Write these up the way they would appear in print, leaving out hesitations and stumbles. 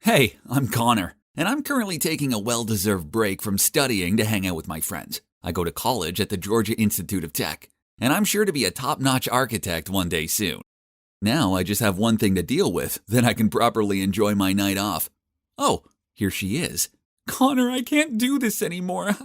Hey, I'm Connor, and I'm currently taking a well-deserved break from studying to hang out with my friends. I go to college at the Georgia Institute of Tech, and I'm sure to be a top-notch architect one day soon. Now I just have one thing to deal with, then I can properly enjoy my night off. Oh, here she is. Connor, I can't do this anymore.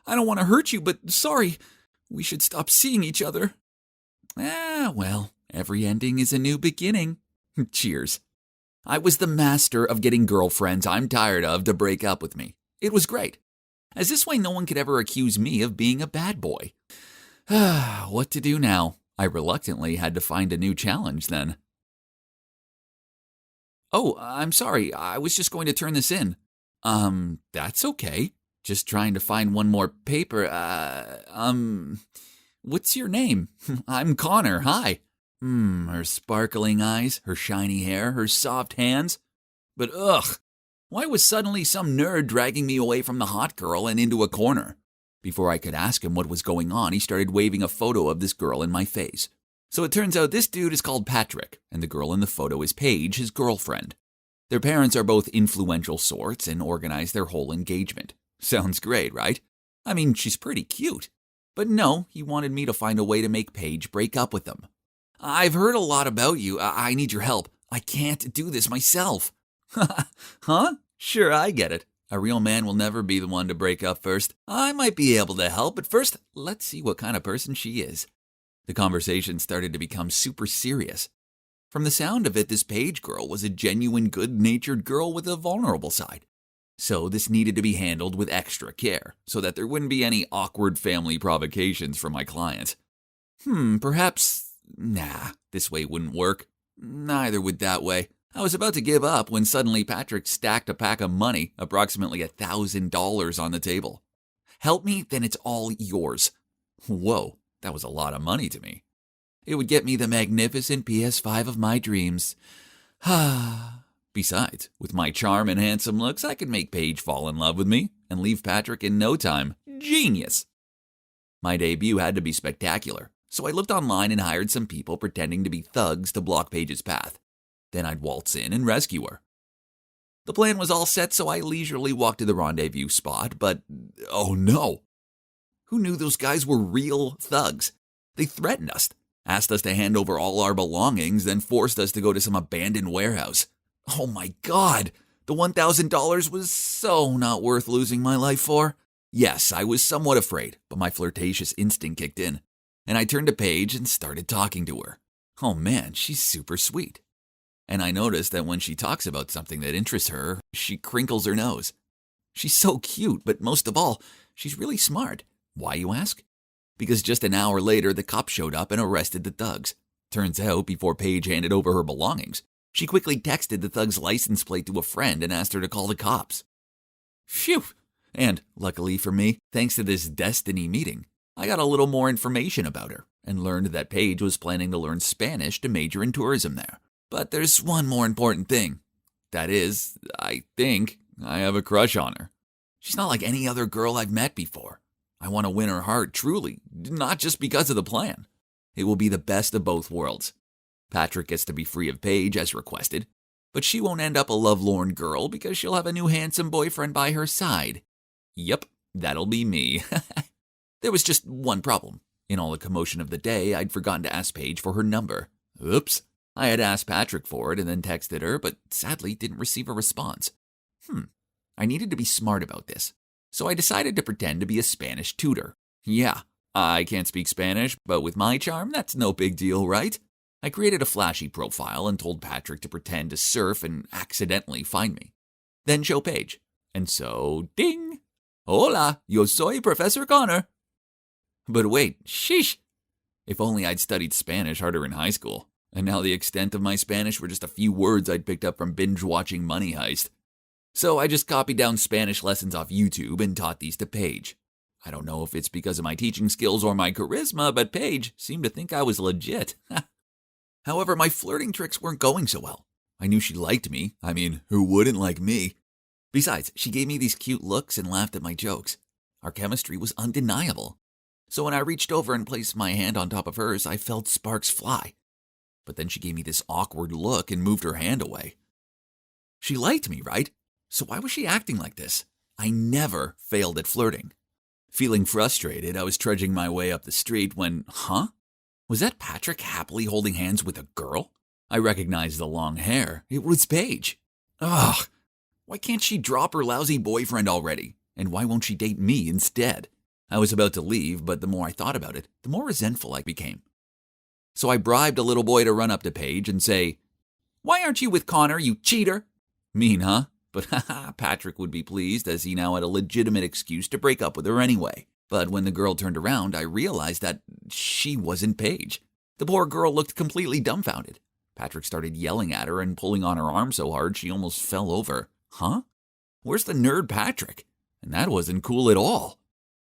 I don't want to hurt you, but sorry. We should stop seeing each other. Well, every ending is a new beginning. Cheers. I was the master of getting girlfriends I'm tired of to break up with me. It was great, as this way no one could ever accuse me of being a bad boy. What to do now? I reluctantly had to find a new challenge then. Oh, I'm sorry, I was just going to turn this in. That's okay. Just trying to find one more paper. What's your name? I'm Connor, hi. Her sparkling eyes, her shiny hair, her soft hands. But ugh, why was suddenly some nerd dragging me away from the hot girl and into a corner? Before I could ask him what was going on, he started waving a photo of this girl in my face. So it turns out this dude is called Patrick, and the girl in the photo is Paige, his girlfriend. Their parents are both influential sorts and organize their whole engagement. Sounds great, right? I mean, she's pretty cute. But no, he wanted me to find a way to make Paige break up with them. I've heard a lot about you. I need your help. I can't do this myself. Huh? Sure, I get it. A real man will never be the one to break up first. I might be able to help, but first, let's see what kind of person she is. The conversation started to become super serious. From the sound of it, this Paige girl was a genuine good-natured girl with a vulnerable side. So this needed to be handled with extra care, so that there wouldn't be any awkward family provocations from my clients. Perhaps... Nah, this way wouldn't work. Neither would that way. I was about to give up when suddenly Patrick stacked a pack of money, approximately $1,000 on the table. Help me, then it's all yours. Whoa, that was a lot of money to me. It would get me the magnificent PS5 of my dreams. Besides, with my charm and handsome looks, I could make Paige fall in love with me and leave Patrick in no time. Genius! My debut had to be spectacular, so I looked online and hired some people pretending to be thugs to block Paige's path. Then I'd waltz in and rescue her. The plan was all set, so I leisurely walked to the rendezvous spot, but oh no! Who knew those guys were real thugs? They threatened us, asked us to hand over all our belongings, then forced us to go to some abandoned warehouse. Oh my God! The $1,000 was so not worth losing my life for. Yes, I was somewhat afraid, but my flirtatious instinct kicked in, and I turned to Paige and started talking to her. Oh man, she's super sweet. And I noticed that when she talks about something that interests her, she crinkles her nose. She's so cute, but most of all, she's really smart. Why, you ask? Because just an hour later, the cops showed up and arrested the thugs. Turns out, before Paige handed over her belongings, she quickly texted the thug's license plate to a friend and asked her to call the cops. Phew! And, luckily for me, thanks to this destiny meeting, I got a little more information about her and learned that Paige was planning to learn Spanish to major in tourism there. But there's one more important thing. That is, I think I have a crush on her. She's not like any other girl I've met before. I want to win her heart, truly, not just because of the plan. It will be the best of both worlds. Patrick gets to be free of Paige as requested, but she won't end up a lovelorn girl because she'll have a new handsome boyfriend by her side. Yep, that'll be me. There was just one problem. In all the commotion of the day, I'd forgotten to ask Paige for her number. Oops. I had asked Patrick for it and then texted her, but sadly didn't receive a response. I needed to be smart about this, so I decided to pretend to be a Spanish tutor. Yeah, I can't speak Spanish, but with my charm, that's no big deal, right? I created a flashy profile and told Patrick to pretend to surf and accidentally find me. Then show Paige. And so, ding! Hola, yo soy Professor Connor. But wait, sheesh! If only I'd studied Spanish harder in high school. And now the extent of my Spanish were just a few words I'd picked up from binge-watching Money Heist. So I just copied down Spanish lessons off YouTube and taught these to Paige. I don't know if it's because of my teaching skills or my charisma, but Paige seemed to think I was legit. However, my flirting tricks weren't going so well. I knew she liked me. I mean, who wouldn't like me? Besides, she gave me these cute looks and laughed at my jokes. Our chemistry was undeniable. So when I reached over and placed my hand on top of hers, I felt sparks fly. But then she gave me this awkward look and moved her hand away. She liked me, right? So why was she acting like this? I never failed at flirting. Feeling frustrated, I was trudging my way up the street when, was that Patrick happily holding hands with a girl? I recognized the long hair. It was Paige. Ugh, why can't she drop her lousy boyfriend already? And why won't she date me instead? I was about to leave, but the more I thought about it, the more resentful I became. So I bribed a little boy to run up to Paige and say, "Why aren't you with Connor, you cheater?" Mean, huh? But Patrick would be pleased as he now had a legitimate excuse to break up with her anyway. But when the girl turned around, I realized that she wasn't Paige. The poor girl looked completely dumbfounded. Patrick started yelling at her and pulling on her arm so hard she almost fell over. Huh? Where's the nerd Patrick? And that wasn't cool at all.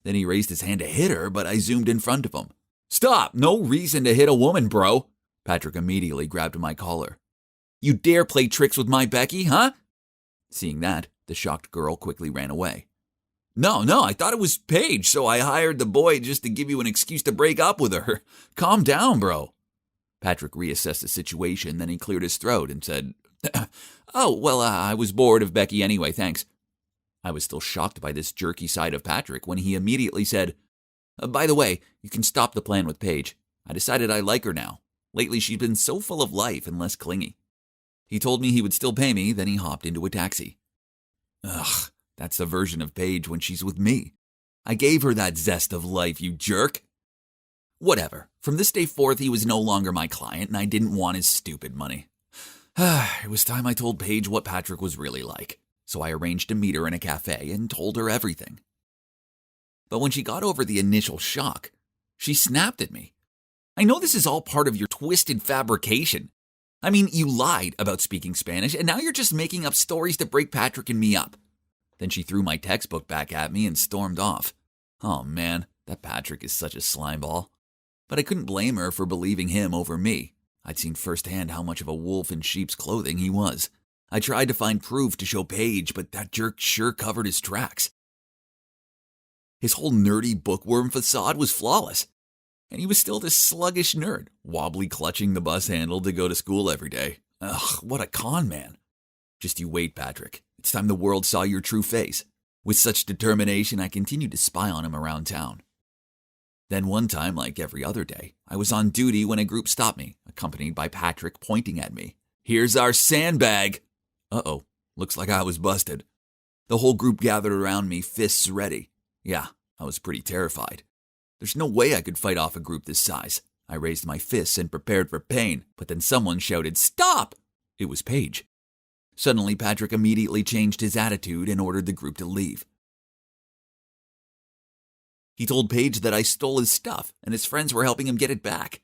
Then he raised his hand to hit her, but I zoomed in front of him. "Stop! No reason to hit a woman, bro!" Patrick immediately grabbed my collar. "You dare play tricks with my Becky, huh?" Seeing that, the shocked girl quickly ran away. No, I thought it was Paige, so I hired the boy just to give you an excuse to break up with her. Calm down, bro." Patrick reassessed the situation, then he cleared his throat and said, "Oh, well, I was bored of Becky anyway, thanks." I was still shocked by this jerky side of Patrick when he immediately said, "By the way, you can stop the plan with Paige. I decided I like her now. Lately, she's been so full of life and less clingy." He told me he would still pay me, then he hopped into a taxi. Ugh, that's the version of Paige when she's with me. I gave her that zest of life, you jerk. Whatever. From this day forth, he was no longer my client, and I didn't want his stupid money. It was time I told Paige what Patrick was really like, so I arranged to meet her in a cafe and told her everything. But when she got over the initial shock, she snapped at me. "I know this is all part of your twisted fabrication. I mean, you lied about speaking Spanish, and now you're just making up stories to break Patrick and me up." Then she threw my textbook back at me and stormed off. Oh man, that Patrick is such a slimeball. But I couldn't blame her for believing him over me. I'd seen firsthand how much of a wolf in sheep's clothing he was. I tried to find proof to show Paige, but that jerk sure covered his tracks. His whole nerdy bookworm facade was flawless. And he was still this sluggish nerd, wobbly clutching the bus handle to go to school every day. Ugh, what a con man. Just you wait, Patrick. It's time the world saw your true face. With such determination, I continued to spy on him around town. Then one time, like every other day, I was on duty when a group stopped me, accompanied by Patrick pointing at me. "Here's our sandbag." Uh-oh, looks like I was busted. The whole group gathered around me, fists ready. Yeah, I was pretty terrified. There's no way I could fight off a group this size. I raised my fists and prepared for pain, but then someone shouted, "Stop!" It was Paige. Suddenly, Patrick immediately changed his attitude and ordered the group to leave. He told Paige that I stole his stuff and his friends were helping him get it back.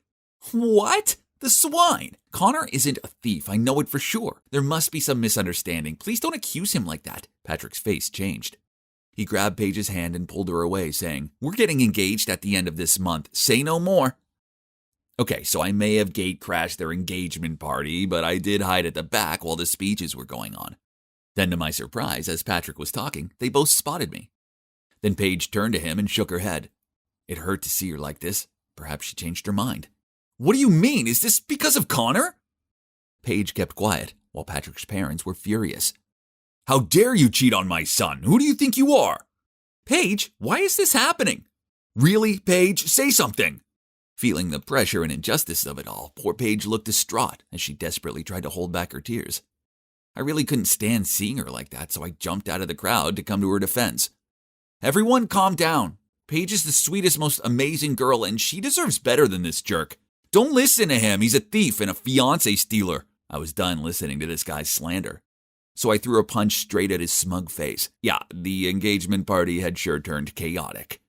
What? The swine! Connor isn't a thief, I know it for sure. There must be some misunderstanding. Please don't accuse him like that. Patrick's face changed. He grabbed Paige's hand and pulled her away, saying, "We're getting engaged at the end of this month. Say no more." Okay, so I may have gate crashed their engagement party, but I did hide at the back while the speeches were going on. Then to my surprise, as Patrick was talking, they both spotted me. Then Paige turned to him and shook her head. It hurt to see her like this. Perhaps she changed her mind. "What do you mean? Is this because of Connor?" Paige kept quiet, while Patrick's parents were furious. "How dare you cheat on my son? Who do you think you are?" "Paige, why is this happening?" "Really, Paige? Say something." Feeling the pressure and injustice of it all, poor Paige looked distraught as she desperately tried to hold back her tears. I really couldn't stand seeing her like that, so I jumped out of the crowd to come to her defense. "Everyone calm down. Paige is the sweetest, most amazing girl, and she deserves better than this jerk. Don't listen to him. He's a thief and a fiancé stealer." I was done listening to this guy's slander. So I threw a punch straight at his smug face. Yeah, the engagement party had sure turned chaotic.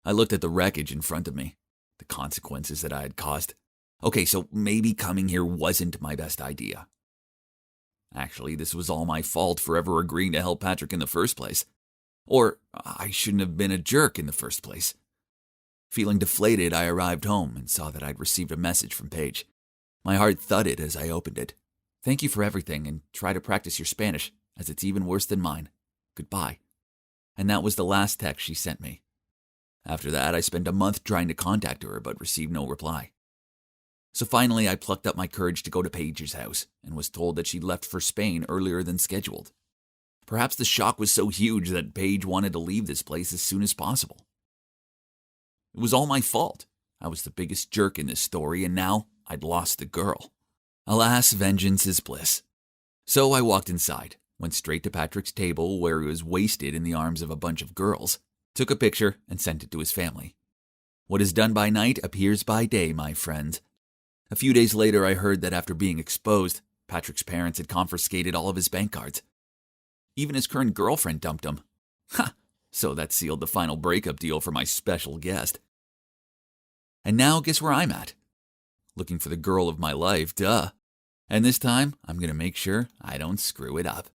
I looked at the wreckage in front of me. The consequences that I had caused. Okay, so maybe coming here wasn't my best idea. Actually, this was all my fault for ever agreeing to help Patrick in the first place. Or I shouldn't have been a jerk in the first place. Feeling deflated, I arrived home and saw that I'd received a message from Paige. My heart thudded as I opened it. "Thank you for everything, and try to practice your Spanish, as it's even worse than mine. Goodbye." And that was the last text she sent me. After that, I spent a month trying to contact her, but received no reply. So finally, I plucked up my courage to go to Paige's house and was told that she'd left for Spain earlier than scheduled. Perhaps the shock was so huge that Paige wanted to leave this place as soon as possible. It was all my fault. I was the biggest jerk in this story, and now I'd lost the girl. Alas, vengeance is bliss. So I walked inside, went straight to Patrick's table where he was wasted in the arms of a bunch of girls, took a picture, and sent it to his family. What is done by night appears by day, my friend. A few days later, I heard that after being exposed, Patrick's parents had confiscated all of his bank cards. Even his current girlfriend dumped him. Ha! So that sealed the final breakup deal for my special guest. And now, guess where I'm at? Looking for the girl of my life, duh. And this time, I'm going to make sure I don't screw it up.